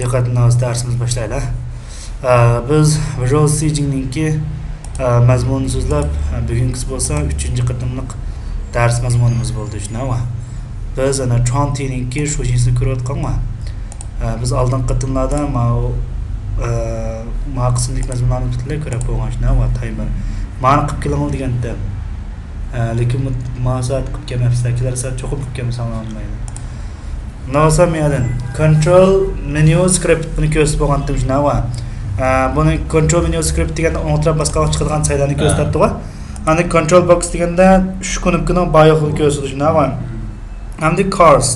Diqqatiniz dersimiz başlayla. Biz Visual Staging'ninki mazmununu so'zlab, bugünkisi bo'lsa 3-qatımlıq ders mazmunumuz bo'ldi shunava. Biz ana Trontininki sho'shisini ko'rayotganmi? Biz oldin qatımlarda ma qismlik mazmunlarni butunlay ko'rib bo'lgan shunava timer. Mani qilib keling deganda. Lekin ma soat qilib kelmabsizlar, kelar soat cho'qib qilib kelmasam olmaydi. Nasa me'dan control menu script buni ko'rsatib bo'lgandim shunava. Buni control menu script deganda o'ntrab boshqa chiqadigan saylarni ko'rsatdi-ku. Ani control box deganda shu knopkaning bayoqini ko'rsatdi shunava. Hamda cars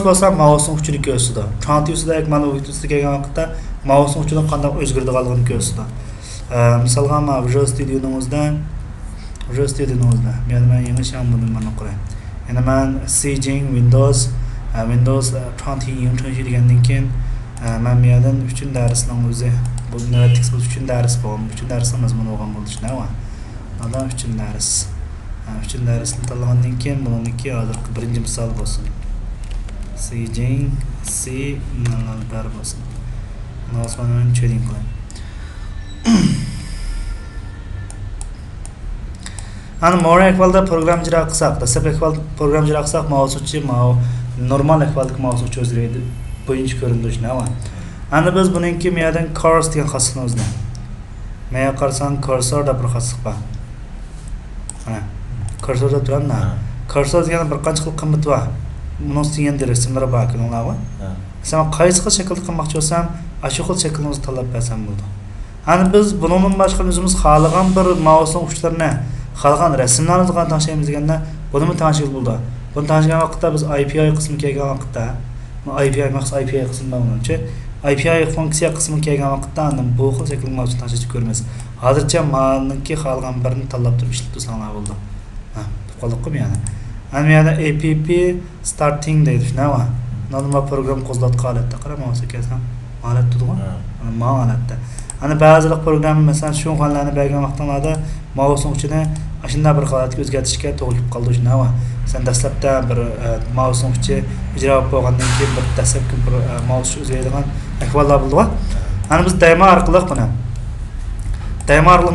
bo'lsa mousening uchini ko'rsatdi. Trantiusida mana bu ustiga kelgan vaqtda mousening uchini qanday o'zgartirganligini ko'rsatdi. Misolga mana Visual Studio'mizda men yangi sham buni mana qo'ray. Yana men Staging Windows 20 degandan keyin men me'dan 3 darsning o'zi bu navbatdagi 3 dars bo'lgan. 3 darsning mazmuni bo'lgan bo'ldi shunava. Mana 3 dars. 3 darsni tanlagandan keyin buniki hozirgi birinchi misol bo'lsin. Staging C nollar bo'lsin. Nosmani trading qiling. Ana more ahvolda program ijro qilsak, dastlab ahvol program ijro qilsak, mouse uchi normal ahvoldagi mouse uchi o'zgaradi. Birinchi ko'rinadi shunava. Ana biz buningki me'dan cursor degan xoslikni o'zini. Menga qarasang cursorda bir xoslik bor. Mana cursorda turadi. Cursor degan bir qancha xil qimmat bor. Buni ustiga endi rasmlar bor ekanlar-ku. Sen qaysi xil shaklda qilmoqchi bo'lsam, shu xil shaklni o'zi tanlab bersam bo'ladi. Ana biz bundan boshqa o'zimiz xohlagan bir mousening uchlarini xalqan rasmlarni tanishamiz deganda buni tanishib bo'ldi. Buni tanishgan vaqtda biz API qismi kelgan vaqtda, API qismi bo'lgancha, API funksiya qismi kelgan vaqtda bu xil shaklni mouse tanishib ko'ramiz. Hozircha meniki xalqan birini tanlab turib ishlab tursanlar bo'ldi. Qoldiqmi yana. Ana yana app starting deydi shunava. Normal program qo'zg'atgan holatda qara mouse kelsam, holat turdi. Mana holatda. Ana ba'zilar program masalan shu xonlarni bergan vaqtlarda mousening uchini shunday bir holatga o'zgartirishga to'g'ri kelib qoldi shunava. Sen dastlabda bir mousening uchi ijro bo'lgandan keyin bir dastlabki bir mouse o'zgaradigan ahvollar bo'ldi. Ana biz daimo orqali buni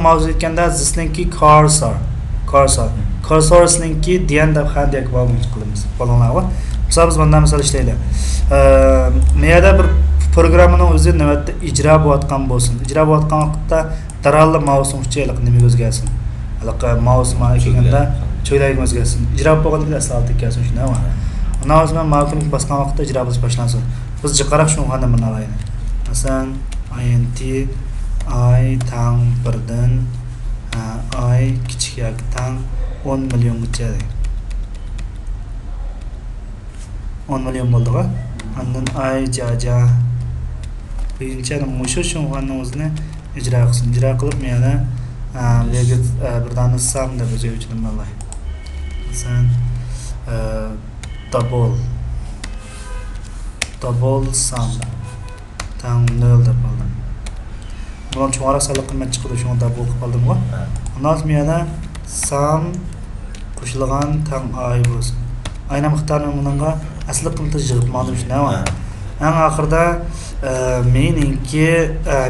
mouse etganda zisninki cursorsninki deganda handek bo'lmoqchi qilamiz. Bo'lganlar. Misol biz bundan misol ishlaylik. Meyada bir programning o'zi navbatda ijro bo'layotgan bo'lsin. Ijro bo'layotgan vaqtda daralla mouse uchilik nimaga o'zgarsin. Haliqa mouse mana kelganda cho'ylayga o'zgarsin. Ijro bo'lganda asfaltga kelsin shunday. Undan so'ng ma'lumotni bosgan vaqtda ijro bo'lish boshlansin. Biz jiqaraq shuni qanday mana olaylik. Masalan, int I tang 1dan I kichik yoki tang 10 milliongacha. 10 million bo'ldi-ku. Undan I jaja birinchidan mushu shunga o'zini ijro qilsin. Ijro qilib meni legit birdan sam deb o'ziga uchun malay. Masalan double sum tang 0 deb oldim. Buni cho'ng'aroq saliq qimmat chiqdi, shunga double qilib oldim-ku. Undan so'ng yana sum qo'shilgan tang I bo'lsin. Ayna miqdorni bunga asli qimmat yig'ib oldim shunday. Eng oxirida meningki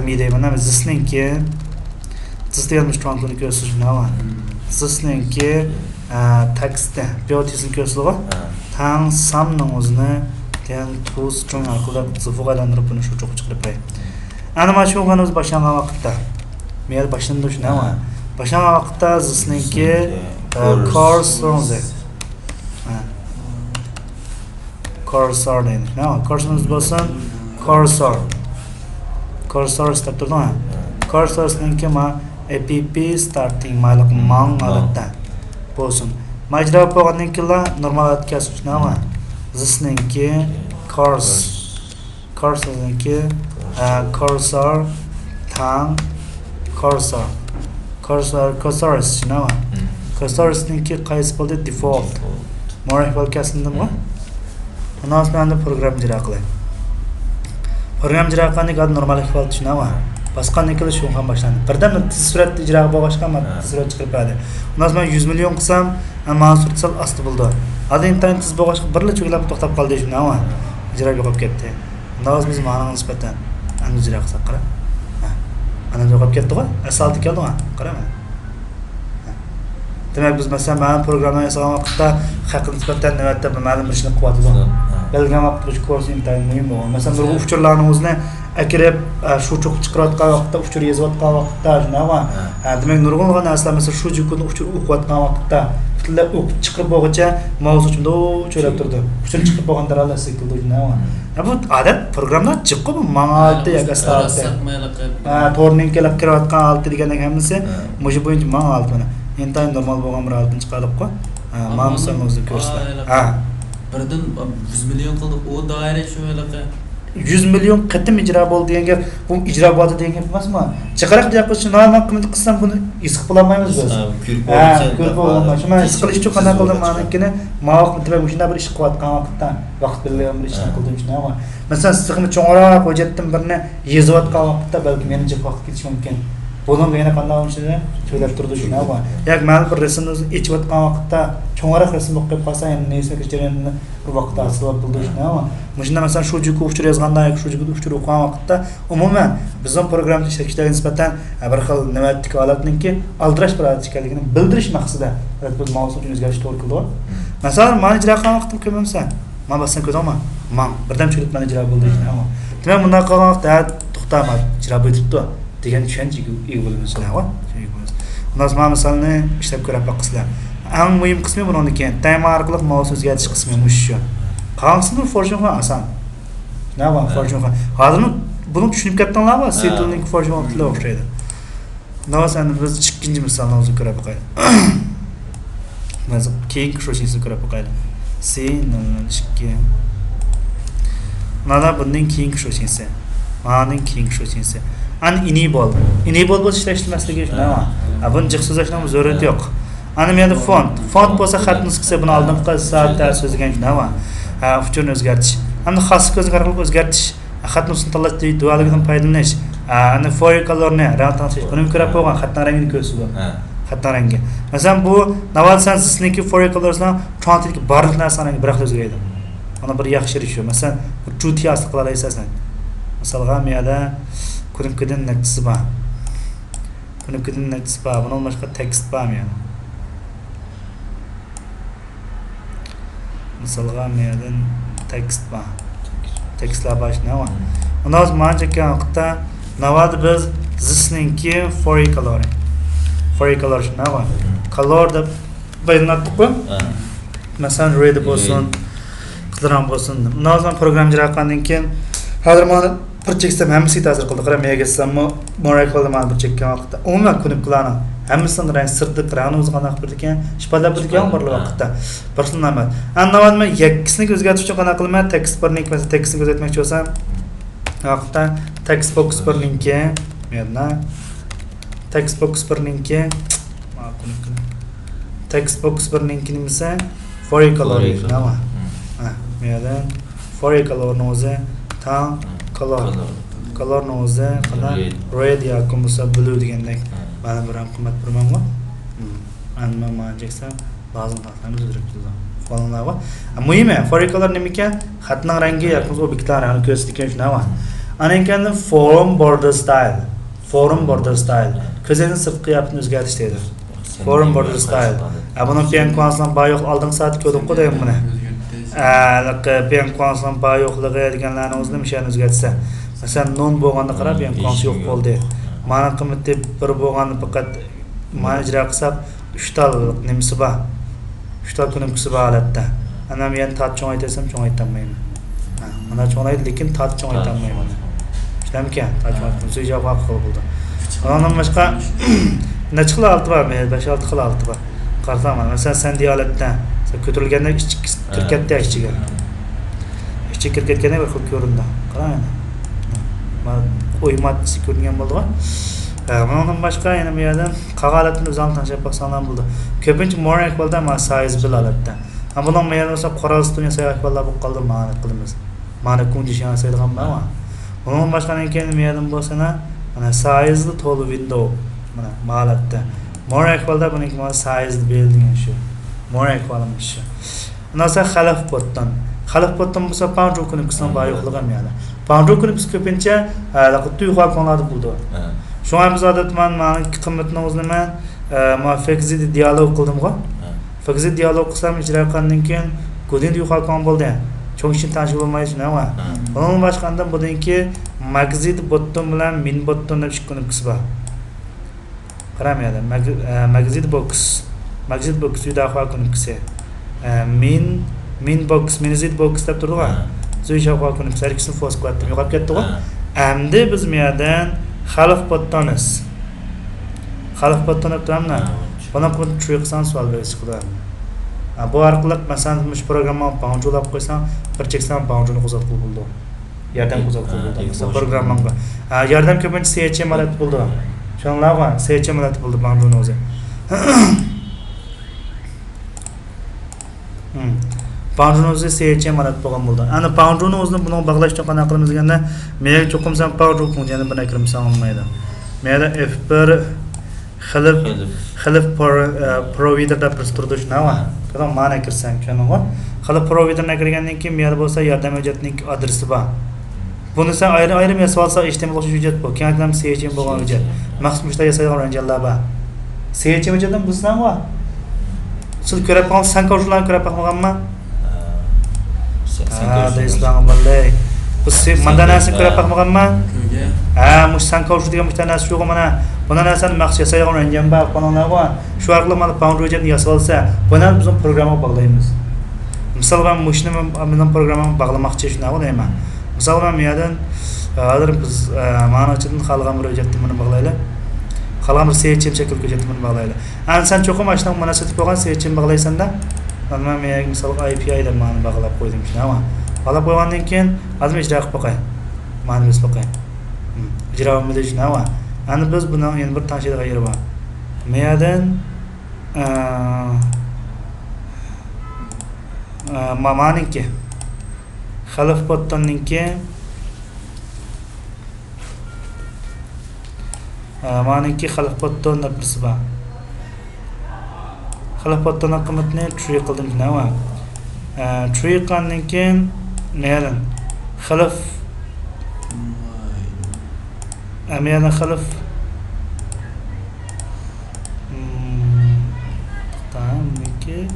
midayman, zisninki degan strongni ko'rsatish nima? Zisninki tekstda biotisni ko'rsatadi. Tang samning o'zini tang to strong orqali zifog'alantirib buni shu cho'q chiqarib qo'y. Ana mana shu o'g'animiz boshlangan vaqtda men boshlandi shu nima? Boshlangan vaqtda zisninki cursor deydi. Nima? Cursorimiz bo'lsin cursor step turdimi? Cursorsninki ma app starting ma'lum mang holatda bo'lsin. Majra bo'lgandan keyin normal holatga kelsin. Nima? Zisninki cursorninki cursor tang cursors nima? Cursorsninki qaysi bo'ldi default. More bo'lkasindimi? Bundan so'ng program ijro qiling. Program ijro qilganda normal ahvol tushunama. Boshqaning qilish shu ham boshlandi. Birdan tez suratda ijro bo'lg'ashqa tez surat chiqib berdi. Undan so'ng 100 million qilsam, mana surat asti bo'ldi. Hozir internet tez bo'lg'ashqa birla cho'kilib to'xtab qoldi shunama. Ijro yo'qolib ketdi. Naz biz ma'noga nisbatan anjira qilsak qara. Ana yo'qolib ketdi-ku. Asal keldi-ku. Qarama. Demak biz masalan ma'lum programma yasagan vaqtda haqqa nisbatan navbatda ma'lum bir ishni qilyapmiz. Belgan vaqtda shu kurs intayin muhim bo'lgan. Masalan bir uchurlarni o'zini akirib shu cho'q chiqarayotgan vaqtda uchur yozayotgan vaqtda shunaqa. Demak nurg'un narsalar masalan shu jukuni uchur o'qiyotgan vaqtda butunlay o'qib chiqib bo'lguncha mouse uchunda cho'rab turdi. Uchur chiqib bo'lganda rallar sekildi shunaqa. Bu odat programmalar chiqib ma'noda yakastardi. To'rning kelib kirayotgan olti degandan hammasi mush bo'yicha ma'no mana. Intayin normal bo'lgan bir altın chiqarib qo'y. Ma'nolarni o'zi ko'rsatadi. Birdan 100 million qildi. O doira shu anaqa 100 million qatim ijro bo'ldi degan gap, bu ijro bo'ldi degan gap emasmi? Chiqaraq deyapmiz, normal qilsam buni isqib qilolmaymiz biz. Ko'rib bo'lmaydi. Shuna isqilish uchun qanday qildim ma'nikini, ma'lum demak shunda bir ish qilayotgan vaqtda vaqt belgilagan bir ishni qildim shuna. Masalan, sizga cho'ngroq hujjatdan birini yozayotgan vaqtda balki menimcha vaqt ketishi mumkin. Bunun yana qanday o'shida so'ylab turdi shuna bor. Yo'q, ma'lum bir rasmni ichayotgan vaqtda cho'ngroq rasm o'qib qolsa, endi neysa kechirganini bu vaqtda asl bo'ldi shuna. Shunda masalan shu juku uchur yozganda yoki shu juku uchur o'qigan vaqtda umuman bizning programda ishlashga nisbatan bir xil navbatdagi holatninki aldirash bir holat ekanligini bildirish maqsadida biz mavzu uchun o'zgarish to'g'ri qildi. Masalan, men ijro qilgan vaqtim ko'pimsa, men basdan ko'zaman. Men birdan cho'lib men ijro bo'ldi shuna. Demak, bunday qilgan vaqtda to'xtamay ijro bo'libdi. degan tushunchaga ega bo'lmaslar va Bundan masalni ishlab ko'rib boqsizlar. Eng muhim qismi bundan keyin timer orqali mouse o'zgartirish qismi shu. Qanqasini forjinga asan. Nima forjinga? Hozir buni tushunib ketdinglarmi? Setilning forjinga o'tila o'xshaydi. Navsan biz ikkinchi misolni o'zi ko'rib boqaylik. Mana keyingi shoshini ko'rib boqaylik. C02. Mana bundan keyingi shoshisi. Ma'ning keyingi shoshisi. An enable bo'lsa ishlashmasligi nima? Buni jiq so'zlashning zarurati yo'q. Ana menda font bo'lsa xat nusxasi buni oldingi soatda so'zlagan nima? Uchun o'zgartish. Hamda xos ko'zga qarab o'zgartish. Xat nusxasini tanlash dualigidan foydalanish. Ana foil colorni ranglantish. Buni ko'rib bo'lgan xatning rangini ko'rsatadi. Xatning rangi. Masalan bu navalsan sizniki foil colorsdan cho'ntidagi barliq narsani bir xil o'zgaradi. Ana bir yaxshi ish shu. Masalan, chuti asli qila olasizlar. Masalan, menda Kunukdan natisi bor. Kunukdan natisi bor. Bundan boshqa tekst bormi yani? Masalan, mendan tekst bor. Tekstlar bosh nima? Undan men chekkan vaqtda navadi biz zisninki foil color. Foil color nima? Color deb bayonotdik-ku. Masalan, red bo'lsin, qizarang bo'lsin. Undan programmajir qilgandan keyin hozir men bir cheksam hammasi ta'sir qildi. Qarab, menga gelsam, moral qildi men bir chekkan vaqtda. Umuman kunuklarni hammasini rang sirtib rangni o'zi qanaqa bir ekan, shpalab bir ekan bir vaqtda. Bir xil nima. Annavan men yakkisini o'zgartirish uchun qanaqa qilaman? Text bir link va tekstni o'zgartmoqchi bo'lsam, vaqtda text box bir linki, menda text box bir linki, text box bir linki nimasi? Foil color nima? Menda foil colorni o'zi ta color o'zi qana red yoki bo'lsa blue degandek mana bir qimmat birmanmi? Anma majeksan lozim qilamiz o'zgartirib qo'llanadi. Muhimi foil color nima ekan? Xatning rangi yoki obyektlar rangini ko'rsatgan shunava. Anenkan form border style. Form border style. Ko'zning sirtqi yapni o'zgartirish deydi. Form border style. Buni pen konslan bayoq oldin soat ko'rib qo'ydim buni. Pen konslan bayoqligi deganlarni o'zini mishani o'zgartsa. Masalan, non bo'lganda qarab, pen kons yo'q bo'ldi. Mana qimmatli bir bo'lganda faqat mana ijro qilsam 3 tal nimasi bor. 3 tal kunimkisi bor holatda. Ana men tat cho'ngaytirsam cho'ngaytolmayman. Mana cho'ngaydi, lekin tat cho'ngaytolmayman. Shunamkan, tat cho'ngaytsa javob qildi. Ondan boshqa necha xil olti bor, 5-6 xil olti bor. Qarasam, masalan, sandiy holatda ko'tarilganda kirkatda ichiga. Ichi kirkatganda bir xil ko'rindi. Qarang. Mana o'ymatchi ko'ringan bo'ldi-ku. Bundan boshqa yana bu yerdan qog'olatni o'zini tanishib baxsalan bo'ldi. Ko'pincha more equalda mana size bil holatda. Bundan men bo'lsa qoraston yasak equallar bo'lib qoldi, ma'ni qilamiz. Ma'ni condition yasaydigan bo'lma. Bundan boshqadan keyin men yerdan bo'lsa mana size the total window mana holatda. More equalda buniki mana size building shu. More equal shu. Undan xalaf potdan. Xalaf potdan bo'lsa pound kunimkisidan bor yo'qligim yani. Bağcı konup biz köpünçe laqıttı yuqar konularda buldu. Şu an biz adatman ma'nın qimmatini o'zini men muvaffaqiyatli dialog qildim go. Faqat dialog qilsam ijro qilgandan keyin Godin yuqar kon bo'ldi. Çok için tanışık olmayız ne var? Onun başkanından bu denki magazit botton bilen min bottonda bir çıkınıp kısı var. Karamayalım. Magazit box yudağı konup kısı. Min box, minizit box da durdu var. Zuyuşa konup kısı. Her ikisini fos kıvattım. Yok gitti o. Hem biz miyadan xalq bottonuz. Xalq botton yaptıram ne? Bana konu çuyuksan sual verisi kıda. Bu arqılıq məsələn bu proqramı bağcılab qoysan, bir çəksən bağcını qozat buldu. Yardım qozat buldu. Məsələn proqramınğa. Yardım köpünç CHM alat buldu. Şunlar var, CHM alat buldu bağcını özü. Bağcını özü CHM alat bolğan buldu. Ana bağcını özünü bunu bağlaşdırğan aqlımız degəndə məyə çoxumsan bağcı funksiyonu buna kirimsən olmaydı. Məyə F1 xilif providerda prosturduş nə var? Kadam mana kirsen şunu var. Xilif providerına kirgandan keyin meyar bolsa yardım hujjatining adresi bor. Buni sen ayrı mesolsa ijtimoiy hujjat bu. Keyin CHM bo'lgan hujjat. Maxsus mushta yasalgan ranjallar bor. CHM hujjatdan bizdan bor. Siz ko'rib qolsan sen ko'rishlarni ko'rib qolganmi? Deysizlarmi vallahi. Bu mandanasi ko'rib qolganmi? Mush sen ko'rish degan mushtanasi yo'q mana. Buna narsani maxsus yasalgan ranjam bor, qonunlar bor. Shu orqali mana pound hujjatni yasalsa, buni bizim programma bağlaymiz. Misal ben mushni men programmani bağlamoqchi shuna deyman. Misal ben meyadan hozir biz mana uchun xalqqa murojaatni buni bağlaylar. Xalqqa bir CHM shakl hujjatni buni bağlaylar. An sen cho'qim ashdan munosabat bo'lgan CHM bağlaysanda, men meyaga misal API deb mani bağlab qo'ydim shuna. Bağlab qo'ygandan keyin hozir ijro qilib qo'yay. Mani biz qo'yay. Ijro qilmadi shuna. Ani biz bundan yana bir tanishadigan yeri bor. Meyadan mamaniki xalif bottonninki maniki xalif botton birisi bor. Xalif botton qiymatini tree qildim nima? Tree qilgandan keyin meyadan xalif أميانا خلف تمام ميكي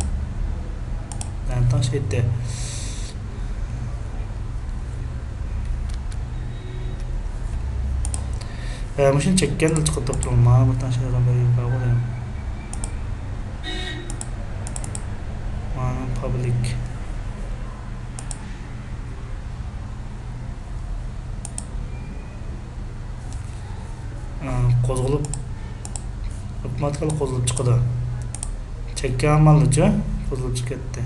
نانتاش هيدا مش نشكل تخطط ما بتنش هذا بري باقول ما public qo'zg'alib avtomatik qo'zg'alib chiqadi. Chekka amallicha qo'zg'alib chiqadi.